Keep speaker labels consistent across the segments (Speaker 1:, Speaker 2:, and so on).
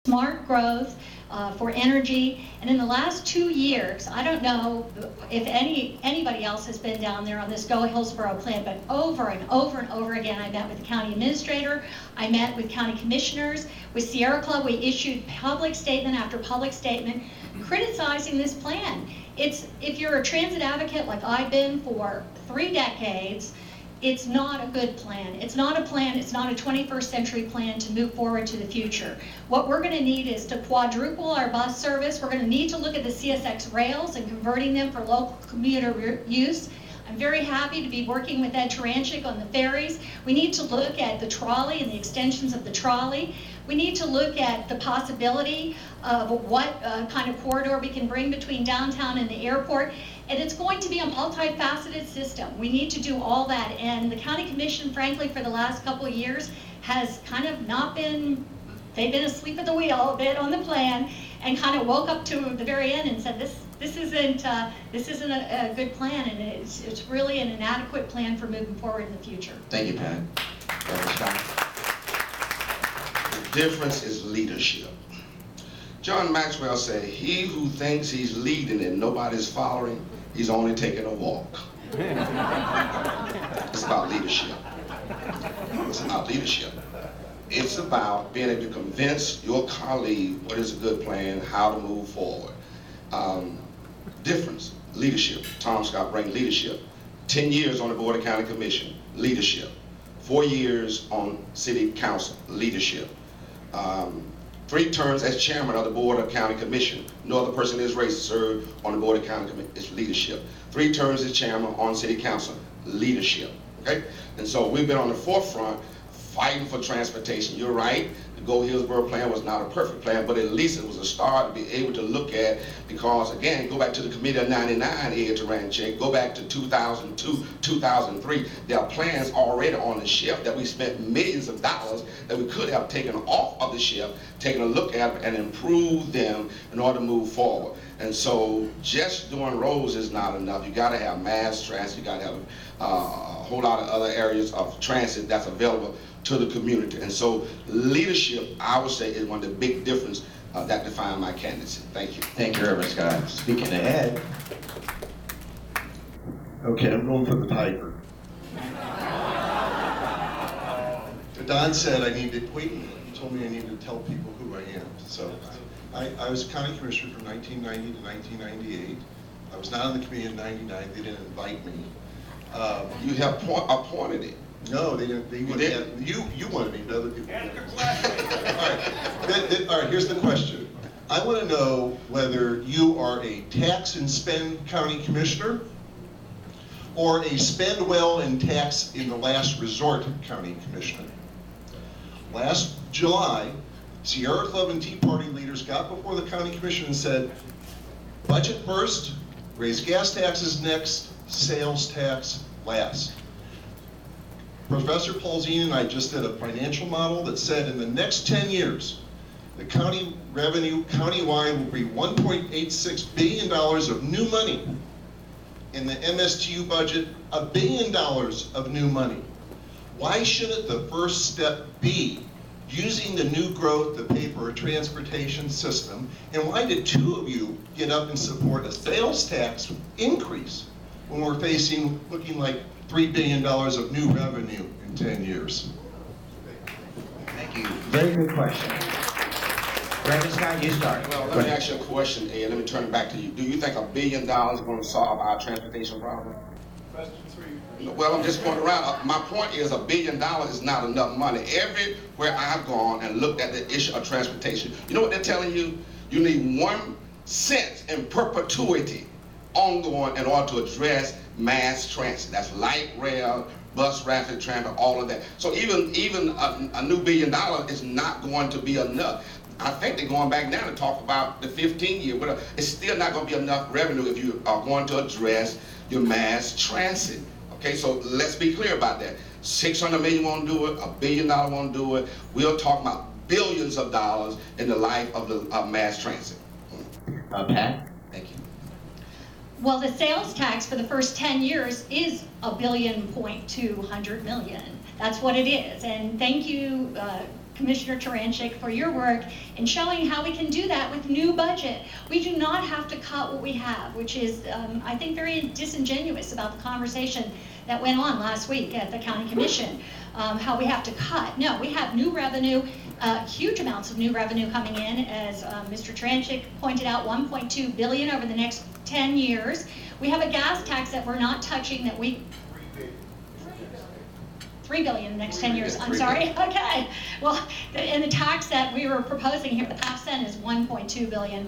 Speaker 1: smart growth, for energy. And in the last 2 years, I don't know if anybody else has been down there on this Go Hillsborough plan, but over and over and over again, I met with the county administrator, I met with county commissioners. With Sierra Club, we issued public statement after public statement criticizing this plan. If you're a transit advocate like I've been for 3 decades, it's not a good plan. It's not a plan, it's not a 21st century plan to move forward to the future. What we're going to need is to quadruple our bus service. We're going to need to look at the CSX rails and converting them for local commuter use. I'm very happy to be working with Ed Taranchik on the ferries. We need to look at the trolley and the extensions of the trolley. We need to look at the possibility of what kind of corridor we can bring between downtown and the airport. And it's going to be a multifaceted system. We need to do all that. And the county commission, frankly, for the last couple of years has kind of not been, they've been asleep at the wheel a bit on the plan and kind of woke up to the very end and said, this isn't a good plan, and it's really an inadequate plan for moving forward in the future.
Speaker 2: Thank you, Pat.
Speaker 3: The difference is leadership. John Maxwell said, he who thinks he's leading and nobody's following, he's only taking a walk. It's about leadership. It's about leadership. It's about being able to convince your colleague what is a good plan, how to move forward. Difference, leadership. Tim Schock brings leadership. 10 years on the Board of County Commission, leadership. 4 years on City Council, leadership. 3 terms as chairman of the Board of County Commission. No other person in this race served on the Board of County Commission. It's leadership. 3 terms as chairman on City Council, leadership. Okay? And so we've been on the forefront fighting for transportation. You're right, the Go Hillsborough plan was not a perfect plan, but at least it was a start to be able to look at, because again, go back to the Committee of 99, Ed Taranchik, go back to 2002, 2003, there are plans already on the shelf that we spent millions of dollars that we could have taken off of the shelf, taken a look at and improved them in order to move forward. And so just doing roads is not enough. You got to have mass transit, you got to have a whole lot of other areas of transit that's available to the community. And so leadership, I would say, is one of the big difference that define my candidacy. Thank you.
Speaker 2: Thank you, Reverend Scott. Speaking ahead.
Speaker 4: Okay, I'm going for the tiger. Don said I need to, he told me I needed to tell people who I am. So I was county commissioner from 1990 to 1998. I was not on the committee in 99. They didn't invite me.
Speaker 3: You have appointed it.
Speaker 4: No, they didn't. They didn't. You wanted me, but other people didn't. All right, here's the question. I want to know whether you are a tax and spend county commissioner or a spend well and tax in the last resort county commissioner. Last July, Sierra Club and Tea Party leaders got before the county commission and said, budget first, raise gas taxes next, sales tax last. Professor Paulzine and I just did a financial model that said in the next 10 years, the county revenue countywide will be $1.86 billion of new money. In the MSTU budget, $1 billion of new money. Why shouldn't the first step be using the new growth to pay for a transportation system? And why did 2 of you get up and support a sales tax increase when we're facing looking like $3 billion of new revenue in 10 years?
Speaker 2: Thank you. Very good question. Reverend Scott, you start.
Speaker 3: Well, let me ask you a question, Ed. Let me turn it back to you. Do you think $1 billion is going to solve our transportation problem?
Speaker 5: Question 3.
Speaker 3: Well, I'm just going around. My point is $1 billion is not enough money. Everywhere I've gone and looked at the issue of transportation, you know what they're telling you? You need 1 cent in perpetuity ongoing in order to address mass transit. That's light rail, bus, rapid transit, all of that. So even a new $1 billion is not going to be enough. I think they're going back now to talk about the 15-year, but it's still not going to be enough revenue if you are going to address your mass transit. Okay, so let's be clear about that. $600 million won't do it, $1 billion won't do it. We're talking about billions of dollars in the life of the mass transit.
Speaker 2: Pat, thank you.
Speaker 1: Well, the sales tax for the first 10 years is $1.2 billion. That's what it is. And thank you, Commissioner Taranchik, for your work in showing how we can do that with new budget. We do not have to cut what we have, which is, I think, very disingenuous about the conversation that went on last week at the County Commission, how we have to cut. No, we have new revenue, huge amounts of new revenue coming in, as Mr. Taranchik pointed out, $1.2 billion over the next 10 years. We have a gas tax that we're not touching, that we $3 billion in the next 10 years. I'm sorry. Okay. Well, and the tax that we were proposing here, the half cent, is $1.2 billion.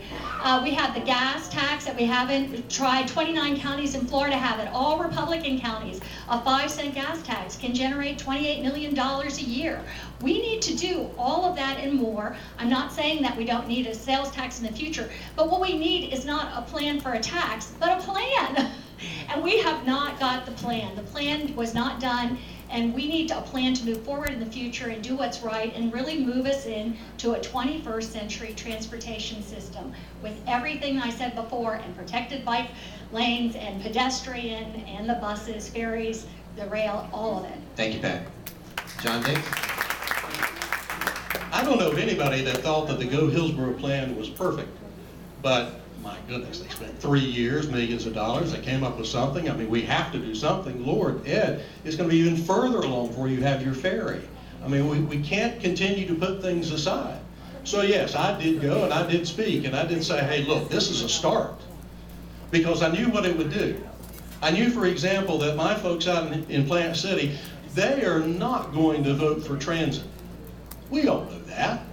Speaker 1: We have the gas tax that we haven't tried. 29 counties in Florida have it. All Republican counties. A 5-cent gas tax can generate $28 million a year. We need to do all of that and more. I'm not saying that we don't need a sales tax in the future, but what we need is not a plan for a tax, but a plan. And we have not got the plan. The plan was not done. And we need a plan to move forward in the future and do what's right and really move us into a 21st century transportation system with everything I said before, and protected bike lanes and pedestrian and the buses, ferries, the rail, all of it.
Speaker 2: Thank you, Pat. John Diggs?
Speaker 6: I don't know of anybody that thought that the Go Hillsborough plan was perfect, but my goodness, they spent 3 years, millions of dollars. They came up with something. I mean, we have to do something. Lord, Ed, it's going to be even further along before you have your ferry. I mean, we can't continue to put things aside. So yes, I did go and I did speak and I did say, hey, look, this is a start, because I knew what it would do. I knew, for example, that my folks out in Plant City, they are not going to vote for transit. We all know that.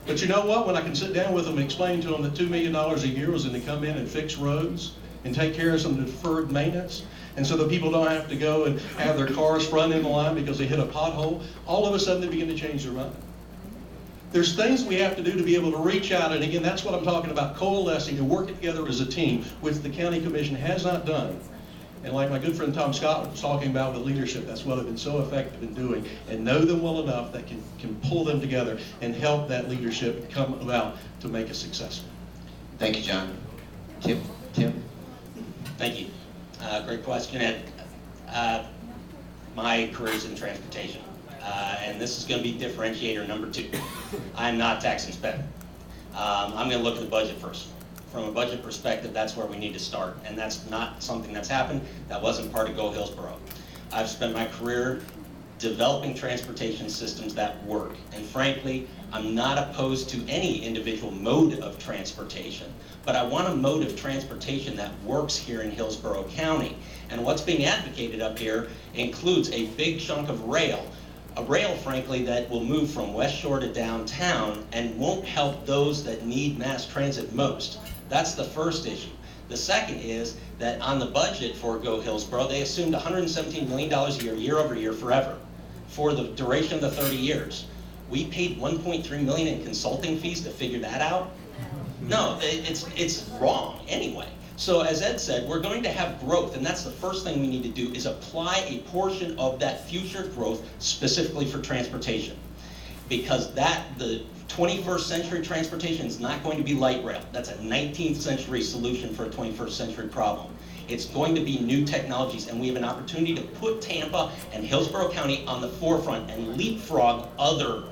Speaker 6: But you know what? When I can sit down with them and explain to them that $2 million a year was going to come in and fix roads and take care of some deferred maintenance, and so that people don't have to go and have their cars front in the line because they hit a pothole, all of a sudden they begin to change their mind. There's things we have to do to be able to reach out, and again, that's what I'm talking about, coalescing and working together as a team, which the County Commission has not done. And like my good friend Tim Schock was talking about with leadership, that's what I've been so effective in doing, and know them well enough that can pull them together and help that leadership come about to make us successful.
Speaker 2: Thank you, John. Tim?
Speaker 7: Thank you. Great question, Ed. My career is in transportation, and this is going to be differentiator number 2. I'm not tax and spend. I'm going to look at the budget first. From a budget perspective, that's where we need to start, and that's not something that's happened. That wasn't part of Go Hillsborough. I've spent my career developing transportation systems that work, and frankly, I'm not opposed to any individual mode of transportation, but I want a mode of transportation that works here in Hillsborough County. And what's being advocated up here includes a big chunk of rail. A rail, frankly, that will move from West Shore to downtown and won't help those that need mass transit most. That's the first issue. The second is that on the budget for Go Hillsborough, they assumed $117 million a year, year over year, forever, for the duration of the 30 years. We paid $1.3 million in consulting fees to figure that out. No, it's wrong anyway. So as Ed said, we're going to have growth, and that's the first thing we need to do, is apply a portion of that future growth specifically for transportation. Because the 21st century transportation is not going to be light rail. That's a 19th century solution for a 21st century problem. It's going to be new technologies, and we have an opportunity to put Tampa and Hillsborough County on the forefront and leapfrog other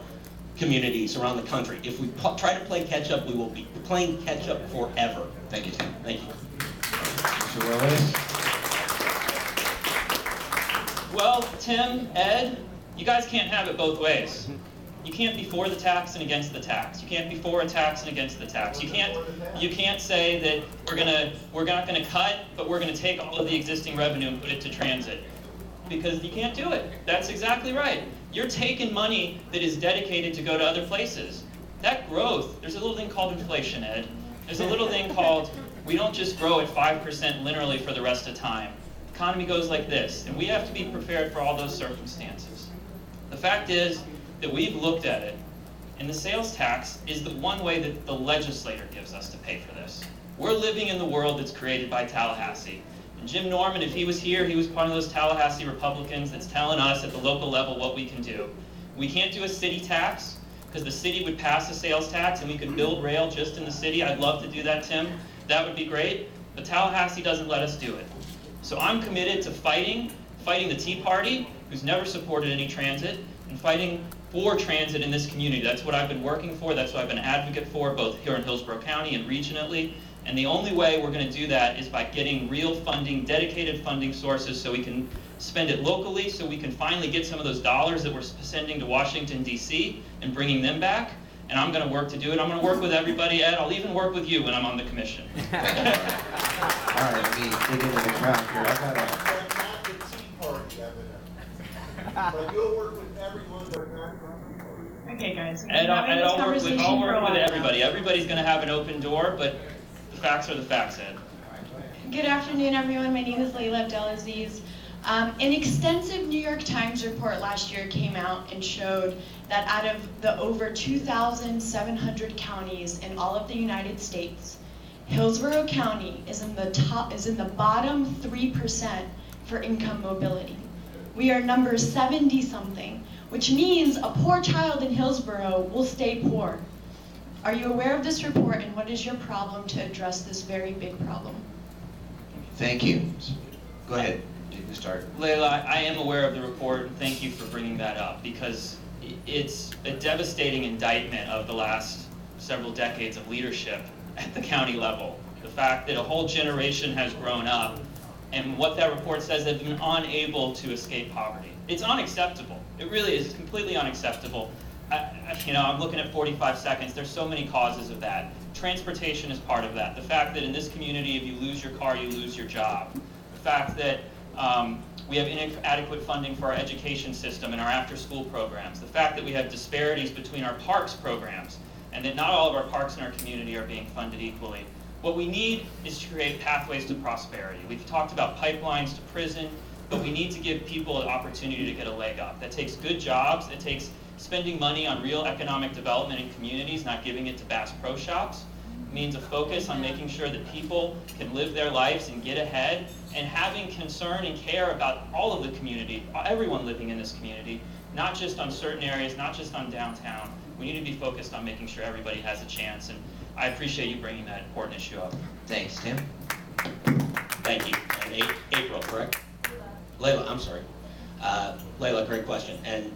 Speaker 7: communities around the country. If we try to play catch up, we will be playing catch up forever.
Speaker 2: Thank you, Tim.
Speaker 7: Thank you.
Speaker 2: Mr. Willis?
Speaker 8: Well, Tim, Ed, you guys can't have it both ways. You can't be for the tax and against the tax. You can't be for a tax and against the tax. You can't say that we're not gonna cut, but we're gonna take all of the existing revenue and put it to transit. Because you can't do it. That's exactly right. You're taking money that is dedicated to go to other places. That growth, there's a little thing called inflation, Ed. There's a little thing called, we don't just grow at 5% linearly for the rest of time. The economy goes like this, and we have to be prepared for all those circumstances. The fact is that we've looked at it, and the sales tax is the one way that the legislator gives us to pay for this. We're living in the world that's created by Tallahassee. And Jim Norman, if he was here, he was part of those Tallahassee Republicans that's telling us at the local level what we can do. We can't do a city tax, because the city would pass a sales tax and we could build rail just in the city. I'd love to do that, Tim. That would be great. But Tallahassee doesn't let us do it. So I'm committed to fighting the Tea Party, who's never supported any transit, and fighting for transit in this community. That's what I've been working for. That's what I've been an advocate for, both here in Hillsborough County and regionally. And the only way we're going to do that is by getting real funding, dedicated funding sources, so we can spend it locally, so we can finally get some of those dollars that we're sending to Washington, D.C. and bringing them back. And I'm going to work to do it. I'm going to work with everybody, Ed. I'll even work with you when I'm on the commission.
Speaker 2: All right, let me dig into the crowd here. I've got a...
Speaker 4: Not the Tea Party evidently. But you'll work with everyone but not.
Speaker 9: Okay, guys.
Speaker 8: Ed, I'll work with
Speaker 9: everybody.
Speaker 8: everybody. Everybody's going to have an open door, but the facts are the facts, Ed.
Speaker 9: Good afternoon, everyone. My name is Layla Abdelaziz. An extensive New York Times report last year came out and showed that out of the over 2,700 counties in all of the United States, Hillsborough County is in the bottom 3% for income mobility. We are number 70-something, which means a poor child in Hillsborough will stay poor. Are you aware of this report, and what is your problem to address this very big problem?
Speaker 2: Thank you. Go ahead. You can start.
Speaker 8: Layla, I am aware of the report, and thank you for bringing that up, because it's a devastating indictment of the last several decades of leadership at the county level. The fact that a whole generation has grown up, and what that report says, they've been unable to escape poverty. It's unacceptable. It really is completely unacceptable. I'm looking at 45 seconds. There's so many causes of that. Transportation is part of that. The fact that in this community, if you lose your car, you lose your job. The fact that we have inadequate funding for our education system and our after-school programs. The fact that we have disparities between our parks programs, and that not all of our parks in our community are being funded equally. What we need is to create pathways to prosperity. We've talked about pipelines to prison, but we need to give people an opportunity to get a leg up. That takes good jobs. It takes spending money on real economic development in communities, not giving it to Bass Pro Shops. It means a focus on making sure that people can live their lives and get ahead, and having concern and care about all of the community, everyone living in this community, not just on certain areas, not just on downtown. We need to be focused on making sure everybody has a chance, and I appreciate you bringing that important issue up.
Speaker 2: Thanks, Tim.
Speaker 7: Thank you. And April, correct? Layla, I'm sorry. Layla, great question. And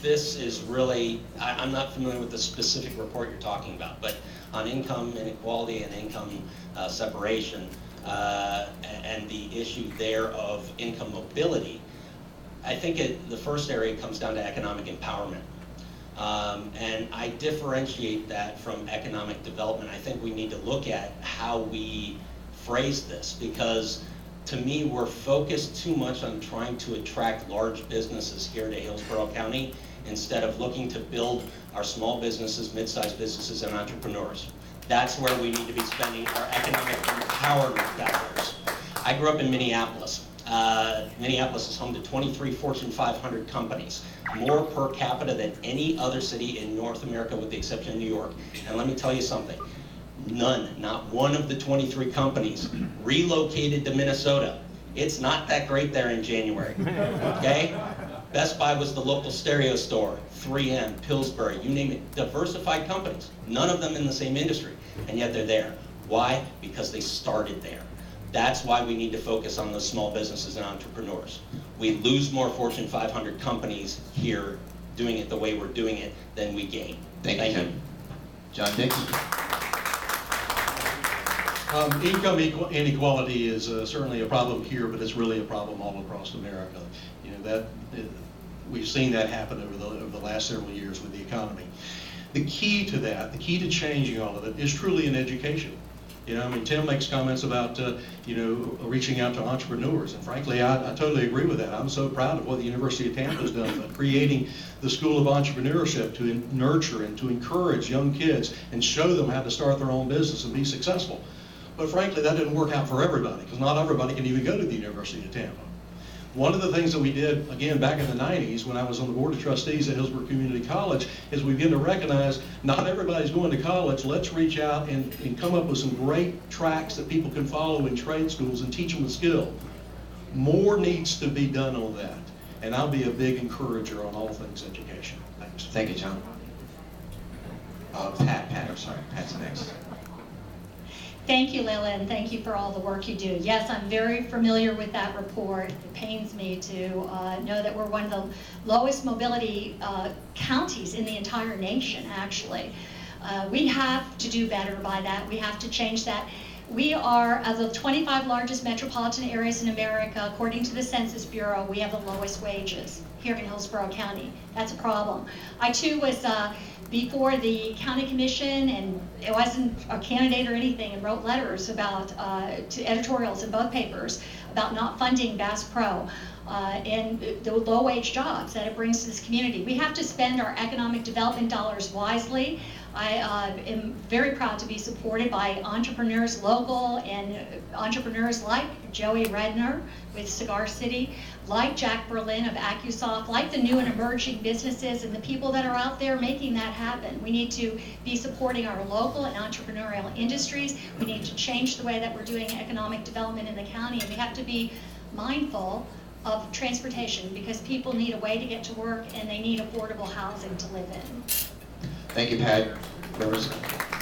Speaker 7: this is really, I'm not familiar with the specific report you're talking about, but on income inequality and income separation and the issue there of income mobility, I think the first area comes down to economic empowerment. And I differentiate that from economic development. I think we need to look at how we phrase this, because to me, we're focused too much on trying to attract large businesses here to Hillsborough County instead of looking to build our small businesses, mid-sized businesses, and entrepreneurs. That's where we need to be spending our economic empowerment dollars. I grew up in Minneapolis. Minneapolis is home to 23 Fortune 500 companies, more per capita than any other city in North America with the exception of New York. And let me tell you something, not one of the 23 companies relocated to Minnesota. It's not that great there in January, okay? Best Buy was the local stereo store, 3M, Pillsbury, you name it, diversified companies, none of them in the same industry, and yet they're there. Why? Because they started there. That's why we need to focus on those small businesses and entrepreneurs. We lose more Fortune 500 companies here doing it the way we're doing it than we gain.
Speaker 2: Thank you. John Dix.
Speaker 6: Income inequality is certainly a problem here, but it's really a problem all across America. You know, we've seen that happen over the last several years with the economy. The key to that, the key to changing all of it, is truly in education. You know, I mean, Tim makes comments about, reaching out to entrepreneurs, and frankly, I totally agree with that. I'm so proud of what the University of Tampa has done by creating the School of Entrepreneurship to nurture and to encourage young kids and show them how to start their own business and be successful. But frankly, that didn't work out for everybody, because not everybody can even go to the University of Tampa. One of the things that we did, again, back in the 90s when I was on the Board of Trustees at Hillsborough Community College, is we began to recognize not everybody's going to college. Let's reach out and come up with some great tracks that people can follow in trade schools and teach them the skill. More needs to be done on that, and I'll be a big encourager on all things education. Thanks.
Speaker 2: Thank you, John. Pat's next.
Speaker 1: Thank you, Lila, and thank you for all the work you do. Yes, I'm very familiar with that report. It pains me to know that we're one of the lowest mobility counties in the entire nation, actually. We have to do better by that. We have to change that. We are, of the 25 largest metropolitan areas in America, according to the Census Bureau, we have the lowest wages here in Hillsborough County. That's a problem. I too was before the county commission, and it wasn't a candidate or anything, and wrote letters about to editorials in both papers about not funding Bass Pro and the low-wage jobs that it brings to this community. We have to spend our economic development dollars wisely. I am very proud to be supported by entrepreneurs local and entrepreneurs like Joey Redner with Cigar City, like Jack Berlin of AccuSoft, like the new and emerging businesses and the people that are out there making that happen. We need to be supporting our local and entrepreneurial industries. We need to change the way that we're doing economic development in the county, and we have to be mindful of transportation because people need a way to get to work and they need affordable housing to live in.
Speaker 2: Thank you, Pat. Members?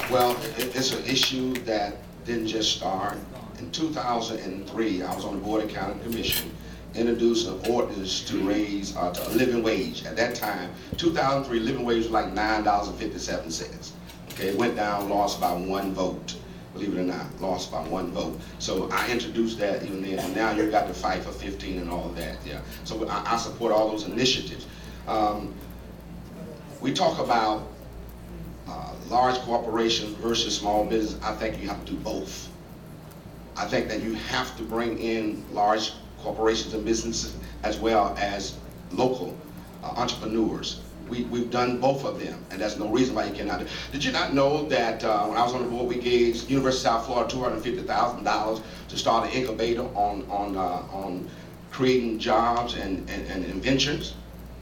Speaker 3: Well, it's an issue that didn't just start. In 2003, I was on the Board of County Commission, introduced an ordinance to raise to a living wage. At that time, 2003, living wage was like $9.57. Okay, it went down, lost by 1 vote. Believe it or not, lost by 1 vote. So I introduced that even then, and now you've got to fight for 15 and all of that. Yeah. So I support all those initiatives. We talk about large corporations versus small business. I think you have to do both. I think that you have to bring in large corporations and businesses as well as local entrepreneurs. We've done both of them, and there's no reason why you cannot do it. Did you not know that when I was on the board, we gave University of South Florida $250,000 to start an incubator on creating jobs and inventions?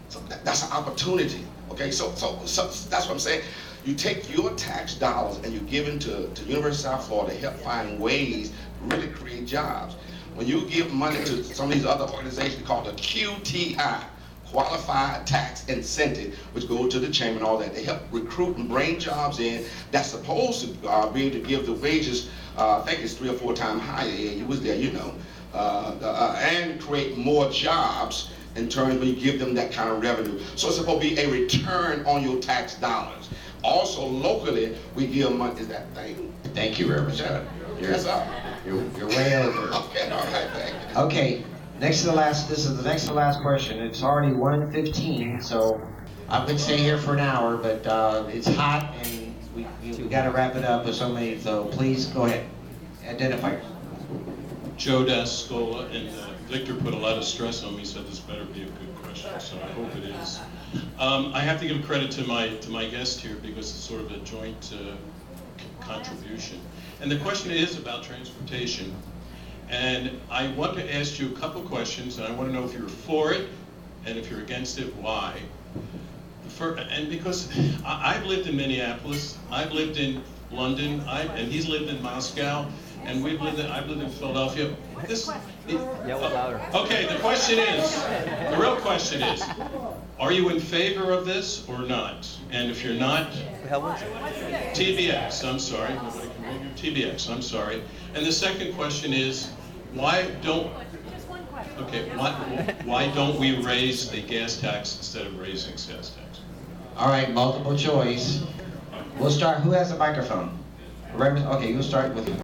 Speaker 3: So that's an opportunity. Okay, so that's what I'm saying. You take your tax dollars and you give them to University of South Florida to help find ways to really create jobs. When you give money to some of these other organizations called the QTI, Qualified Tax Incentive, which go to the chamber and all that, they help recruit and bring jobs in that's supposed to be able to give the wages, I think it's 3 or 4 times higher. Yeah, you was there, you know, and create more jobs in terms when you give them that kind of revenue. So it's supposed to be a return on your tax dollars. Also, locally, we give money. Is that thing?
Speaker 2: Thank you, Reverend.
Speaker 3: Yes, sir.
Speaker 2: You're way over.
Speaker 3: Okay, all right, thank you.
Speaker 2: Okay, next to the last. This is the next to the last question. It's already 1:15, so I'm going to stay here for an hour, but it's hot and we got to wrap it up with so many. So please go ahead. Identify.
Speaker 6: Joe Dascola, and Victor put a lot of stress on me, said this better be a good question, so I hope it is. I have to give credit to my guest here because it's sort of a joint contribution. And the question is about transportation. And I want to ask you a couple questions, and I want to know if you're for it, and if you're against it, why. And because I've lived in Minneapolis, I've lived in London, and he's lived in Moscow, and I've lived in Philadelphia. Okay, the question is, the real question is, are you in favor of this or not? And if you're not, TBX, I'm sorry. Nobody can read your TBX, I'm sorry. And the second question is, why don't we raise the gas tax instead of raising sales tax?
Speaker 2: All right, multiple choice. We'll start. Who has a microphone? Okay, you'll start with